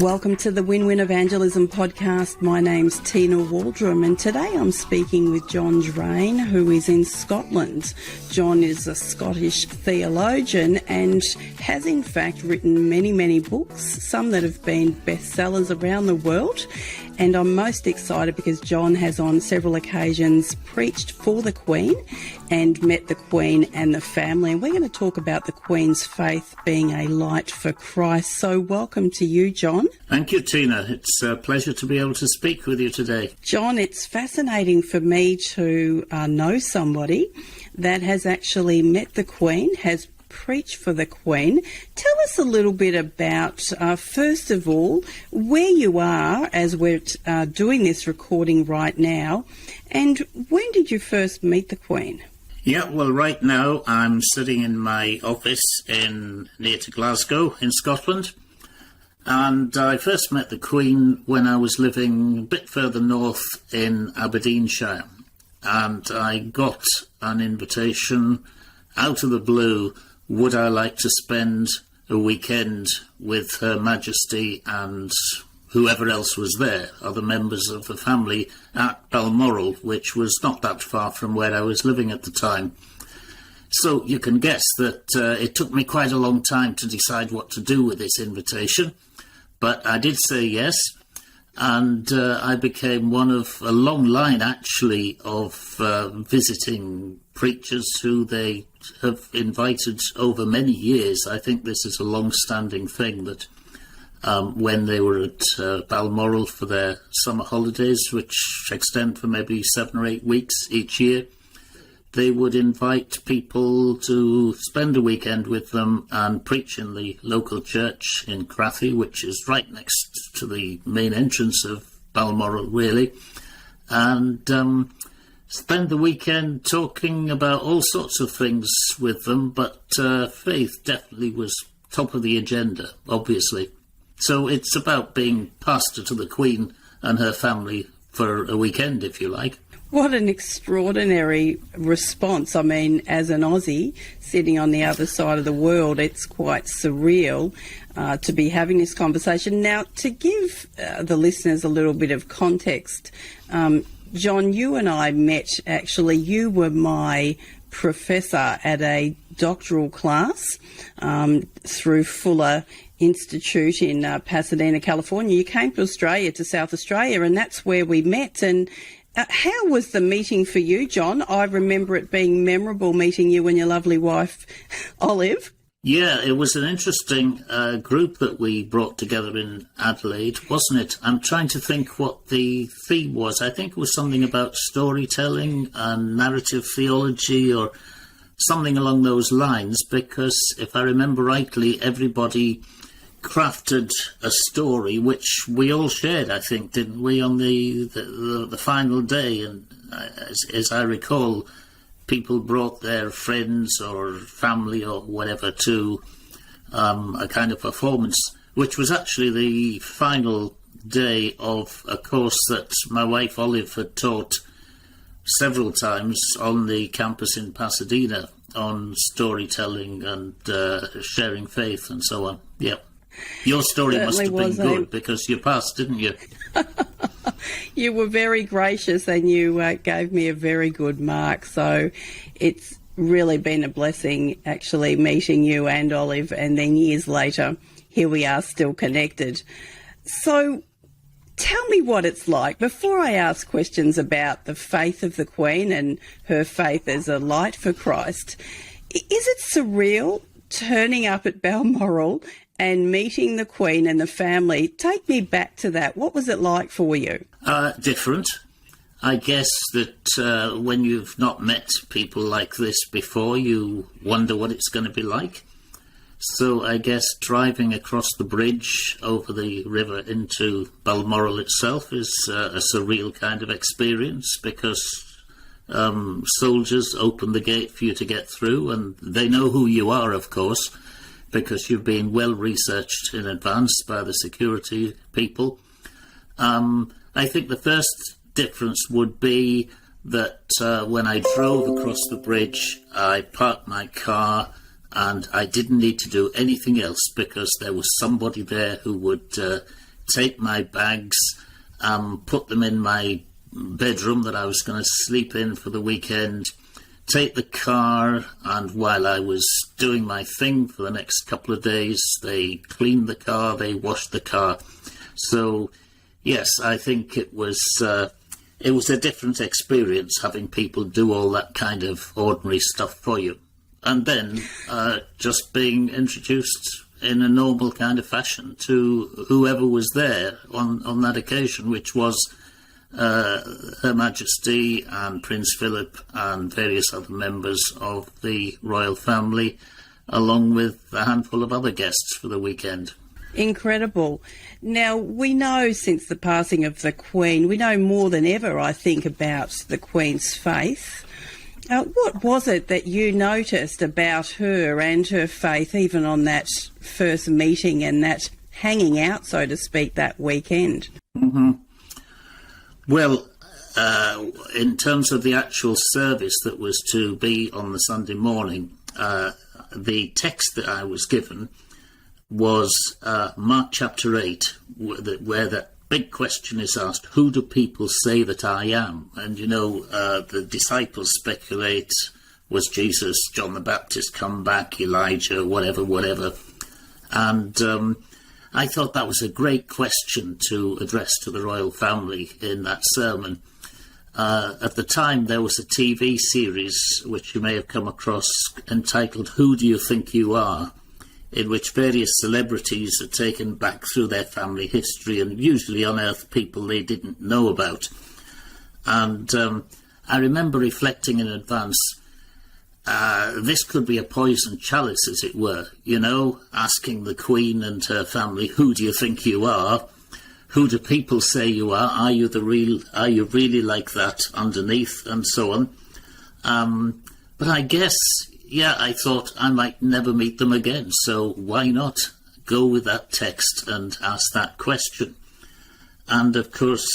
Welcome to the Win-Win Evangelism podcast. My name's Tina Waldrom, and today I'm speaking with John Drane, who is in Scotland. John is a Scottish theologian and has in fact written many books, some that have been bestsellers around the world. And I'm most excited because John has on several occasions preached for the Queen and met the Queen and the family. And we're going to talk about the Queen's faith being a light for Christ. So welcome to you, John. Thank you, Tina. It's a pleasure to be able to speak with you today. John, it's fascinating for me to know somebody that has actually met the Queen, has preach for the Queen. Tell us a little bit about, first of all, where you are as we're doing this recording right now, and when did you first meet the Queen? Yeah, well, right now I'm sitting in my office near to Glasgow in Scotland, and I first met the Queen when I was living a bit further north in Aberdeenshire, and I got an invitation out of the blue. Would I like to spend a weekend with Her Majesty and whoever else was there, other members of the family, at Balmoral, which was not that far from where I was living at the time. So you can guess that it took me quite a long time to decide what to do with this invitation, but I did say yes, and I became one of a long line, actually, of visiting preachers who they have invited over many years. I think this is a long-standing thing that when they were at Balmoral for their summer holidays, which extend for maybe 7 or 8 weeks each year, they would invite people to spend a weekend with them and preach in the local church in Crathie, which is right next to the main entrance of Balmoral, really, and spend the weekend talking about all sorts of things with them, but faith definitely was top of the agenda, obviously. So it's about being pastor to the Queen and her family for a weekend, if you like. What an extraordinary response. I mean, as an Aussie sitting on the other side of the world, it's quite surreal to be having this conversation. Now, to give the listeners a little bit of context, John, you and I met, actually. You were my professor at a doctoral class through Fuller Institute in Pasadena, California. You came to Australia, to South Australia, and that's where we met. And how was the meeting for you, John? I remember it being memorable, meeting you and your lovely wife, Olive. Yeah, it was an interesting group that we brought together in Adelaide, wasn't it? I'm trying to think what the theme was. I think it was something about storytelling and narrative theology or something along those lines, because if I remember rightly, everybody crafted a story which we all shared, I think, didn't we, on the final day? And as I recall, people brought their friends or family or whatever to a kind of performance, which was actually the final day of a course that my wife Olive had taught several times on the campus in Pasadena on storytelling and sharing faith and so on. Yeah. Your story must have been good because you passed, didn't you? You were very gracious and you gave me a very good mark. So it's really been a blessing, actually, meeting you and Olive. And then years later, here we are still connected. So tell me what it's like. Before I ask questions about the faith of the Queen and her faith as a light for Christ, is it surreal turning up at Balmoral and meeting the Queen and the family? Take me back to that. What was it like for you? Different. I guess that when you've not met people like this before, you wonder what it's going to be like. So I guess driving across the bridge over the river into Balmoral itself is a surreal kind of experience, because soldiers open the gate for you to get through, and they know who you are, of course, because you've been well researched in advance by the security people. I think the first difference would be that when I drove across the bridge, I parked my car and I didn't need to do anything else because there was somebody there who would take my bags, put them in my bedroom that I was going to sleep in for the weekend, take the car, and while I was doing my thing for the next couple of days, they cleaned the car, they washed the car. So, yes, I think it was a different experience having people do all that kind of ordinary stuff for you. And then just being introduced in a normal kind of fashion to whoever was there on that occasion, which was Her Majesty and Prince Philip and various other members of the royal family, along with a handful of other guests for the weekend. Incredible. Now, we know since the passing of the Queen, we know more than ever, I think, about the Queen's faith. What was it that you noticed about her and her faith, even on that first meeting and that hanging out, so to speak, that weekend? Mm-hmm. Well, in terms of the actual service that was to be on the Sunday morning, the text that I was given was Mark chapter 8, where that big question is asked, who do people say that I am? And, you know, the disciples speculate, was Jesus, John the Baptist come back, Elijah, whatever. And I thought that was a great question to address to the royal family in that sermon. At the time, there was a TV series, which you may have come across, entitled Who Do You Think You Are?, in which various celebrities are taken back through their family history and usually unearth people they didn't know about. And I remember reflecting in advance, this could be a poisoned chalice, as it were, you know, asking the Queen and her family, who do you think you are? Who do people say you are? Are you really like that underneath? And so on. But I guess, yeah, I thought I might never meet them again, so why not go with that text and ask that question? And of course,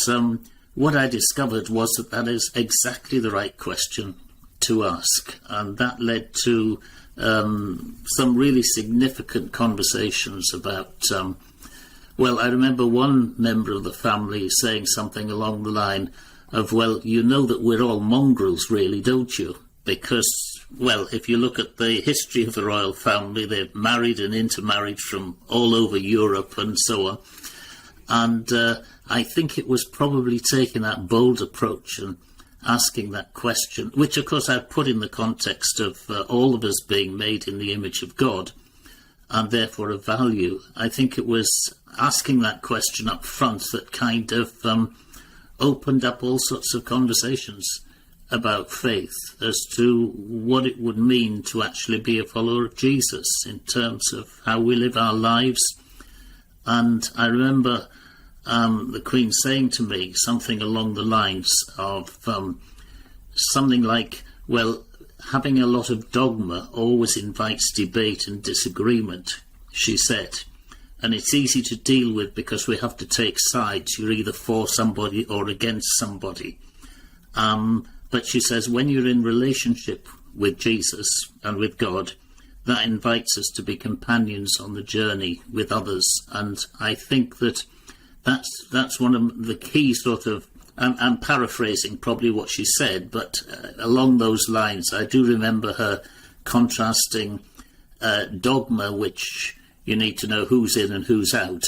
what I discovered was that is exactly the right question to ask, and that led to some really significant conversations about, well, I remember one member of the family saying something along the line of, well, you know that we're all mongrels really, don't you? Because, well, if you look at the history of the royal family, they've married and intermarried from all over Europe and so on. And I think it was probably taking that bold approach and asking that question, which of course I put in the context of all of us being made in the image of God and therefore of value. I think it was asking that question up front that kind of opened up all sorts of conversations about faith as to what it would mean to actually be a follower of Jesus in terms of how we live our lives. And I remember the Queen saying to me something along the lines of something like, well, having a lot of dogma always invites debate and disagreement, she said. And it's easy to deal with because we have to take sides. You're either for somebody or against somebody. But she says, when you're in relationship with Jesus and with God, that invites us to be companions on the journey with others. And I think that's one of the key sort of, I'm paraphrasing probably what she said, but along those lines, I do remember her contrasting dogma, which you need to know who's in and who's out,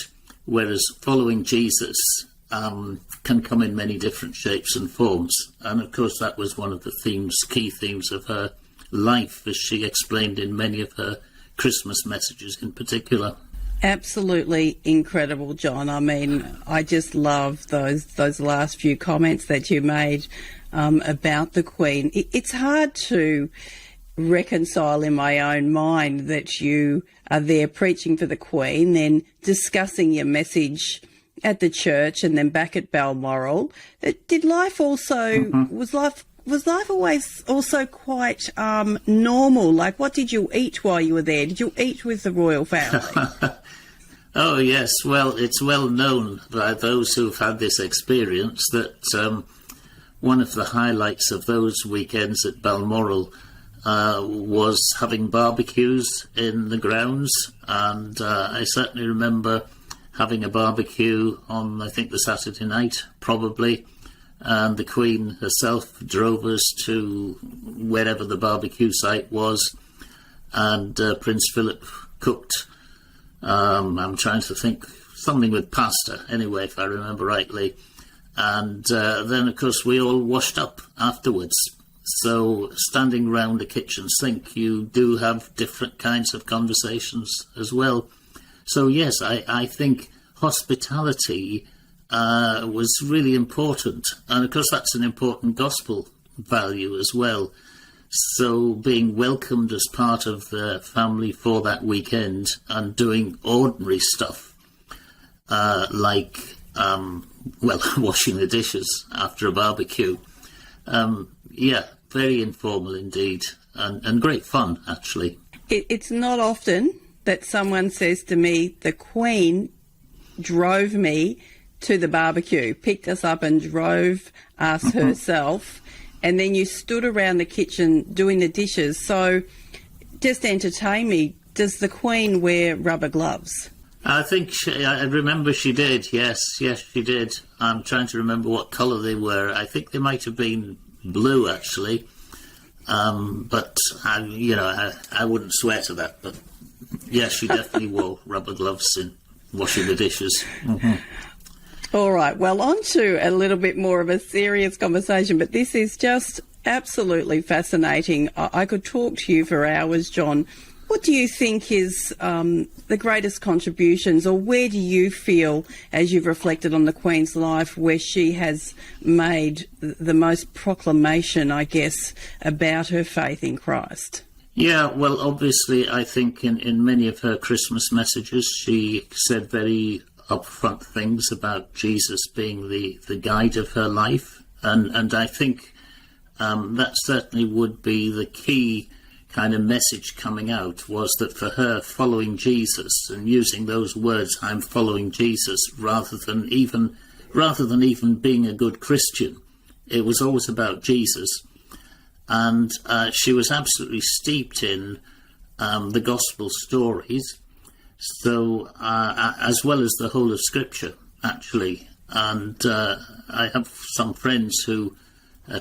whereas following Jesus can come in many different shapes and forms. And of course that was one of the key themes of her life, as she explained in many of her Christmas messages in particular. Absolutely incredible, John. I mean, I just love those last few comments that you made about the Queen. It's hard to reconcile in my own mind that you are there preaching for the Queen, then discussing your message at the church and then back at Balmoral. Did life also, was life always also quite normal? Like, what did you eat while you were there? Did you eat with the royal family? Oh, yes. Well, it's well known by those who've had this experience that one of the highlights of those weekends at Balmoral was having barbecues in the grounds. And I certainly remember having a barbecue on, I think, the Saturday night, probably. And the Queen herself drove us to wherever the barbecue site was. And Prince Philip cooked, I'm trying to think, something with pasta, anyway, if I remember rightly. And then, of course, we all washed up afterwards. So standing round the kitchen sink, you do have different kinds of conversations as well. So, yes, I think hospitality was really important. And, of course, that's an important gospel value as well. So being welcomed as part of the family for that weekend and doing ordinary stuff, like, washing the dishes after a barbecue. Very informal indeed, and great fun, actually. It's not often that someone says to me, the Queen drove me to the barbecue, picked us up and drove us herself, and then you stood around the kitchen doing the dishes. So just entertain me, does the Queen wear rubber gloves? I think I remember she did, yes, she did. I'm trying to remember what colour they were. I think they might have been blue, actually. But, I wouldn't swear to that. But, yes, she definitely wore rubber gloves in washing the dishes. Mm-hmm. All right, well, on to a little bit more of a serious conversation, but this is just absolutely fascinating. I could talk to you for hours, John. What do you think is the greatest contributions, or where do you feel, as you've reflected on the Queen's life, where she has made the most proclamation, I guess, about her faith in Christ? Yeah, well, obviously, I think in many of her Christmas messages, she said very upfront things about Jesus being the guide of her life. And I think that certainly would be the key kind of message coming out, was that for her, following Jesus and using those words, I'm following Jesus, rather than even being a good Christian, it was always about Jesus. And she was absolutely steeped in the gospel stories, so as well as the whole of Scripture, actually. And I have some friends who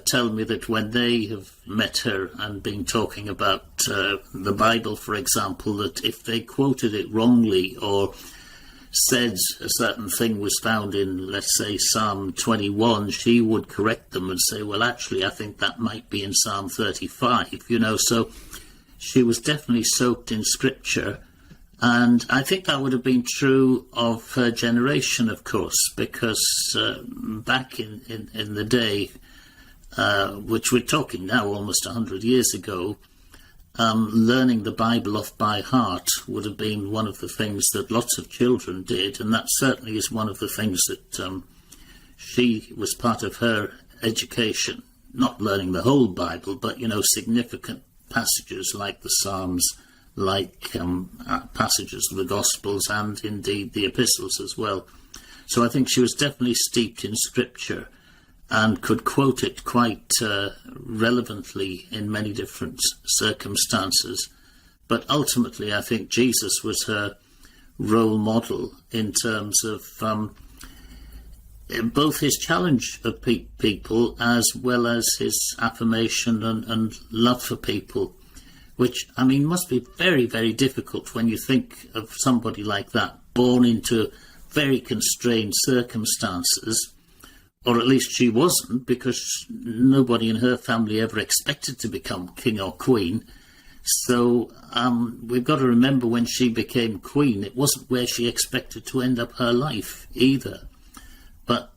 tell me that when they have met her and been talking about the Bible, for example, that if they quoted it wrongly or said a certain thing was found in, let's say, Psalm 21, she would correct them and say, well, actually, I think that might be in Psalm 35, so she was definitely soaked in Scripture. And I think that would have been true of her generation, of course, because back in the day, which we're talking now almost 100 years ago, learning the Bible off by heart would have been one of the things that lots of children did, and that certainly is one of the things that she was part of her education, not learning the whole Bible, but, significant passages like the Psalms, like passages of the Gospels, and indeed the epistles as well. So I think she was definitely steeped in Scripture and could quote it quite relevantly in many different circumstances. But ultimately, I think Jesus was her role model in terms of both his challenge of people as well as his affirmation and love for people, which, must be very, very difficult when you think of somebody like that, born into very constrained circumstances. Or at least she wasn't, because nobody in her family ever expected to become king or queen. So we've got to remember, when she became queen, it wasn't where she expected to end up her life either. But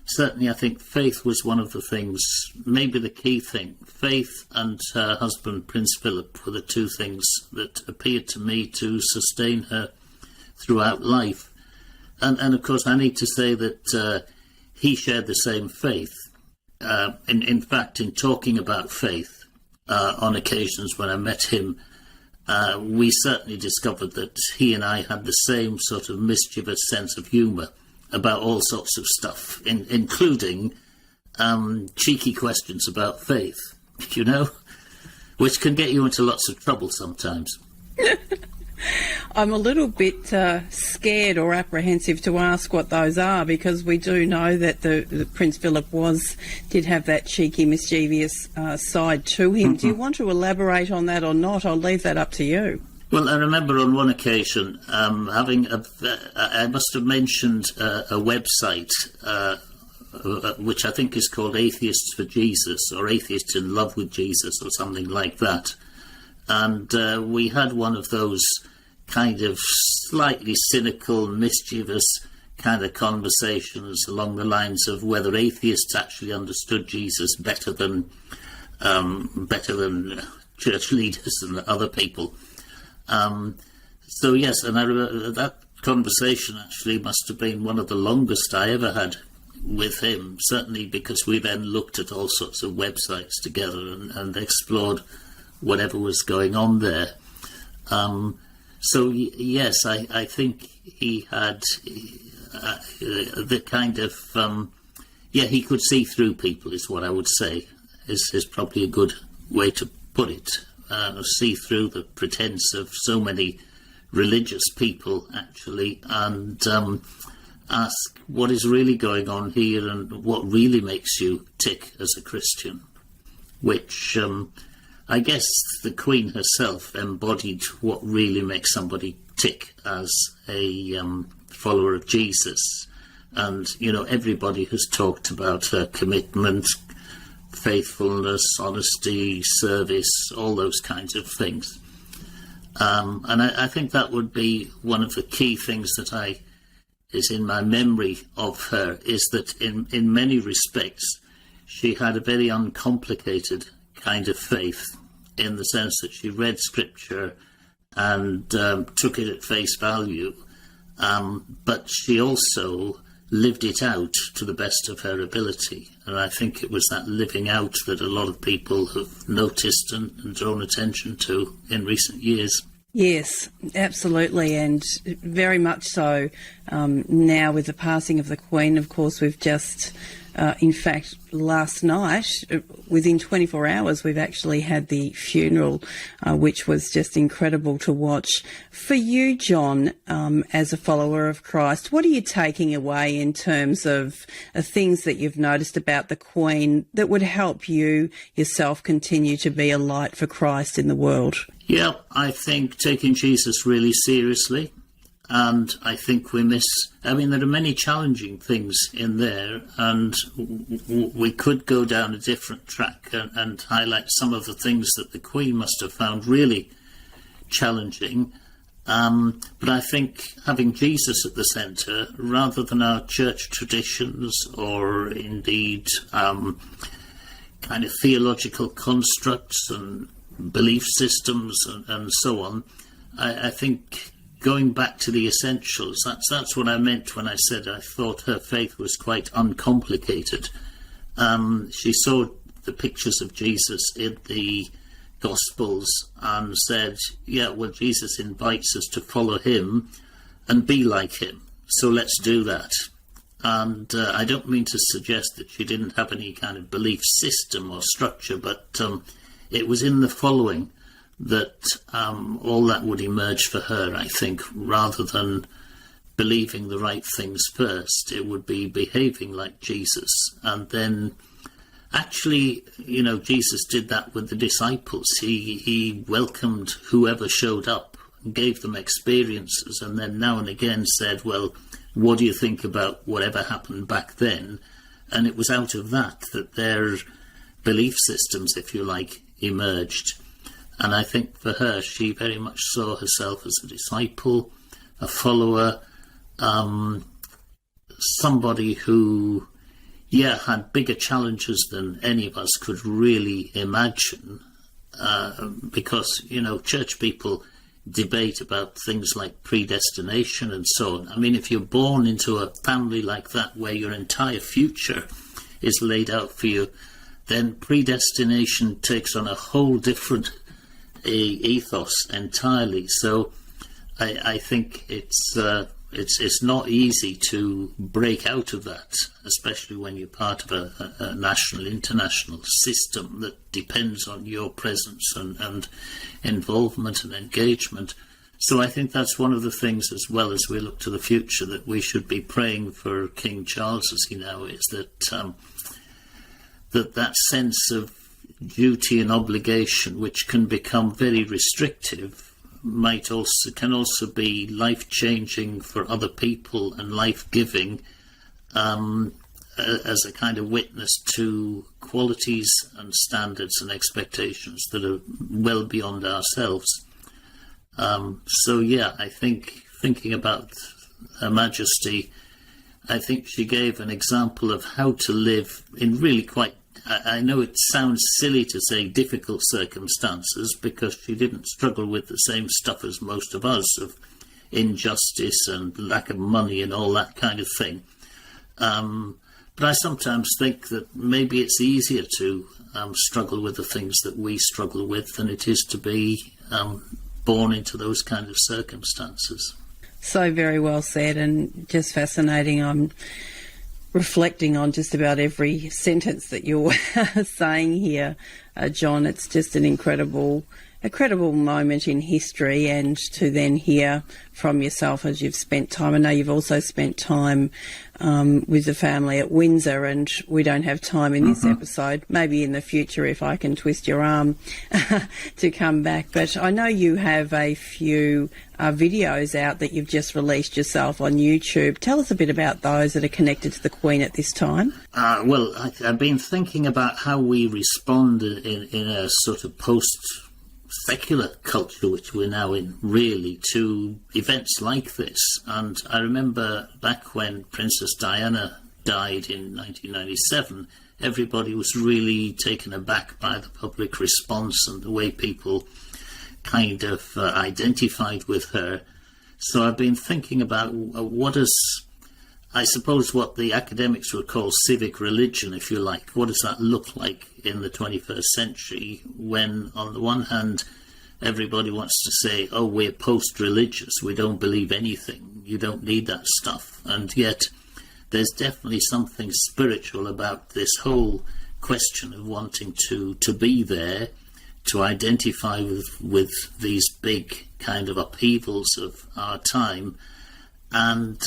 certainly I think faith was one of the things, maybe the key thing. Faith and her husband, Prince Philip, were the two things that appeared to me to sustain her throughout life. And of course, I need to say that he shared the same faith. In fact, in talking about faith on occasions when I met him, we certainly discovered that he and I had the same sort of mischievous sense of humour about all sorts of stuff, including cheeky questions about faith, which can get you into lots of trouble sometimes. I'm a little bit scared or apprehensive to ask what those are, because we do know that the Prince Philip did have that cheeky, mischievous side to him. Do you want to elaborate on that or not? I'll leave that up to you. Well, I remember on one occasion I must have mentioned a website which I think is called Atheists for Jesus, or Atheists in Love with Jesus, or something like that. And we had one of those kind of slightly cynical, mischievous kind of conversations along the lines of whether atheists actually understood Jesus better than church leaders and other people. So yes, and I remember that conversation actually must have been one of the longest I ever had with him, certainly because we then looked at all sorts of websites together and explored whatever was going on there. So yes, I think he had the kind of he could see through people, is what I would say, is probably a good way to put it. See through the pretense of so many religious people, actually, and ask what is really going on here and what really makes you tick as a Christian, which I guess the Queen herself embodied what really makes somebody tick as a follower of Jesus. And, you know, everybody has talked about her commitment, faithfulness, honesty, service, all those kinds of things. And I think that would be one of the key things that is in my memory of her, is that in many respects she had a very uncomplicated kind of faith, in the sense that she read scripture and took it at face value, but she also lived it out to the best of her ability. And I think it was that living out that a lot of people have noticed and drawn attention to in recent years. Yes, absolutely, and very much so. Now with the passing of the Queen, of course, we've just, in fact, last night, within 24 hours, we've actually had the funeral, which was just incredible to watch. For you, John, as a follower of Christ, what are you taking away in terms of things that you've noticed about the Queen that would help you yourself continue to be a light for Christ in the world? Yeah, I think taking Jesus really seriously, and I think there are many challenging things in there, and we could go down a different track and highlight some of the things that the Queen must have found really challenging. But I think having Jesus at the centre, rather than our church traditions or indeed kind of theological constructs and belief systems and so on, I think going back to the essentials, that's what I meant when I said I thought her faith was quite uncomplicated. She saw the pictures of Jesus in the Gospels and said, yeah, well, Jesus invites us to follow him and be like him, so let's do that. And I don't mean to suggest that she didn't have any kind of belief system or structure, but it was in the following that all that would emerge for her, I think, rather than believing the right things first. It would be behaving like Jesus. And then actually, you know, Jesus did that with the disciples. He welcomed whoever showed up and gave them experiences, and then now and again said, well, what do you think about whatever happened back then? And it was out of that their belief systems, if you like, emerged. And I think for her, she very much saw herself as a disciple, a follower, somebody who, had bigger challenges than any of us could really imagine, because, you know, church people debate about things like predestination and so on. I mean, if you're born into a family like that, where your entire future is laid out for you, then predestination takes on a whole different ethos entirely. So I think it's not easy to break out of that, especially when you're part of a national, international system that depends on your presence and involvement and engagement. So I think that's one of the things, as well as we look to the future, that we should be praying for King Charles as he now is, that sense of duty and obligation, which can become very restrictive, can also be life-changing for other people and life-giving, as a kind of witness to qualities and standards and expectations that are well beyond ourselves. I think, thinking about Her Majesty, I think she gave an example of how to live in really quite, I know it sounds silly to say difficult circumstances, because she didn't struggle with the same stuff as most of us, of injustice and lack of money and all that kind of thing. But I sometimes think that maybe it's easier to struggle with the things that we struggle with than it is to be born into those kind of circumstances. So very well said, and just fascinating. I'm reflecting on just about every sentence that you're saying here, John. It's just an incredible moment in history, and to then hear from yourself as you've spent time. I know you've also spent time with the family at Windsor, and we don't have time in this episode. Maybe in the future, if I can twist your arm to come back. But I know you have a few videos out that you've just released yourself on YouTube. Tell us a bit about those that are connected to the Queen at this time. Well, I've been thinking about how we respond in a sort of post-secular culture, which we're now in, really, to events like this. And I remember back when Princess Diana died in 1997, everybody was really taken aback by the public response and the way people kind of identified with her. So I've been thinking about what the academics would call civic religion, if you like. What does that look like in the 21st century, when on the one hand everybody wants to say, oh, we're post-religious, we don't believe anything, you don't need that stuff, and yet there's definitely something spiritual about this whole question of wanting to be there, to identify with these big kind of upheavals of our time. And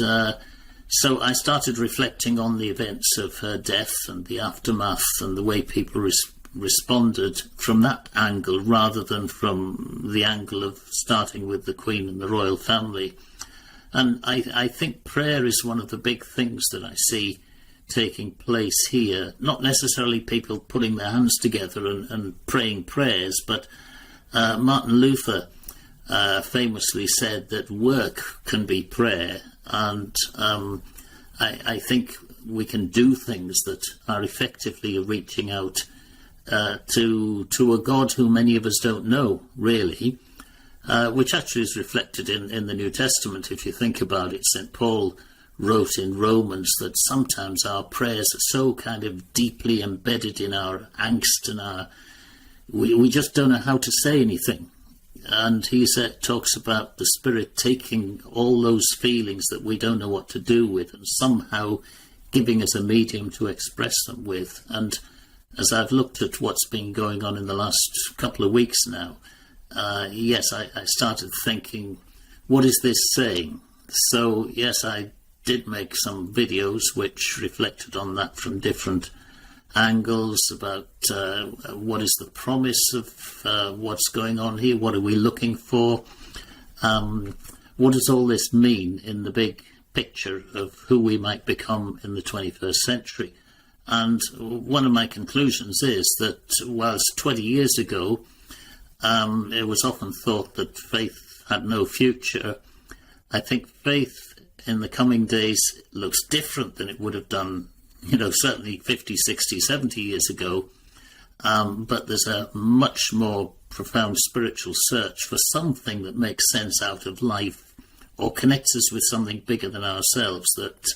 so I started reflecting on the events of her death and the aftermath and the way people responded from that angle, rather than from the angle of starting with the Queen and the royal family. And I think prayer is one of the big things that I see taking place here. Not necessarily people putting their hands together and praying prayers, but Martin Luther famously said that work can be prayer, and I think we can do things that are effectively reaching out to a God who many of us don't know, really, which actually is reflected in the New Testament. If you think about it, St. Paul wrote in Romans that sometimes our prayers are so kind of deeply embedded in our angst and we just don't know how to say anything. And he talks about the Spirit taking all those feelings that we don't know what to do with and somehow giving us a medium to express them with. And as I've looked at what's been going on in the last couple of weeks now, yes, I started thinking, what is this saying? So, yes, I did make some videos which reflected on that from different angles about what is the promise of what's going on here, what are we looking for, what does all this mean in the big picture of who we might become in the 21st century. And one of my conclusions is that whilst 20 years ago it was often thought that faith had no future, I think faith in the coming days looks different than it would have done, certainly 50, 60, 70 years ago. But there's a much more profound spiritual search for something that makes sense out of life or connects us with something bigger than ourselves that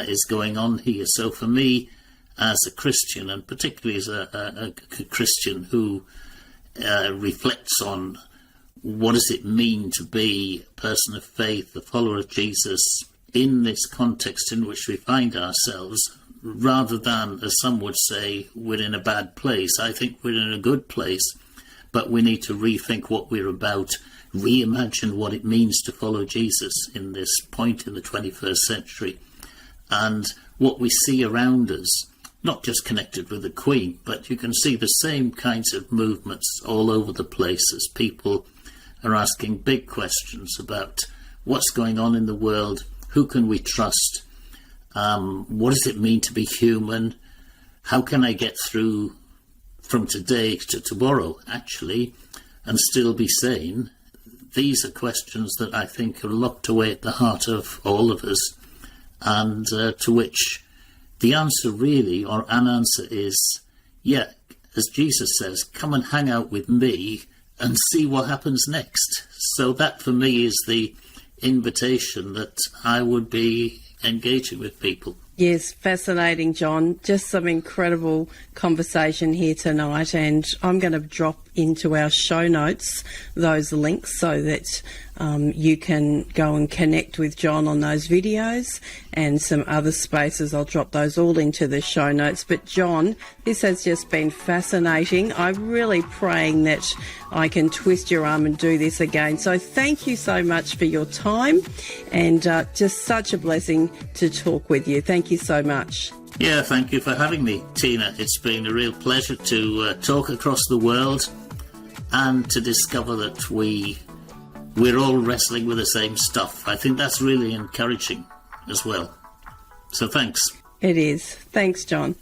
is going on here. So for me, as a Christian, and particularly as a Christian who reflects on what does it mean to be a person of faith, a follower of Jesus, in this context in which we find ourselves, rather than, as some would say, we're in a bad place. I think we're in a good place, but we need to rethink what we're about, reimagine what it means to follow Jesus in this point in the 21st century. And what we see around us, not just connected with the Queen, but you can see the same kinds of movements all over the place as people are asking big questions about what's going on in the world, who can we trust, what does it mean to be human, how can I get through from today to tomorrow, actually, and still be sane. These are questions that I think are locked away at the heart of all of us, and to which the answer really, or an answer is, yeah, as Jesus says, come and hang out with me and see what happens next. So that for me is the invitation that I would be engaging with people. Yes, fascinating, John. Just some incredible conversation here tonight, and I'm going to drop into our show notes those links so that you can go and connect with John on those videos and some other spaces. I'll drop those all into the show notes. But John, this has just been fascinating. I'm really praying that I can twist your arm and do this again. So thank you so much for your time, and just such a blessing to talk with you. Thank you so much. Yeah, thank you for having me, Tina. It's been a real pleasure to talk across the world and to discover that we're all wrestling with the same stuff. I think that's really encouraging as well. So thanks. It is. Thanks, John.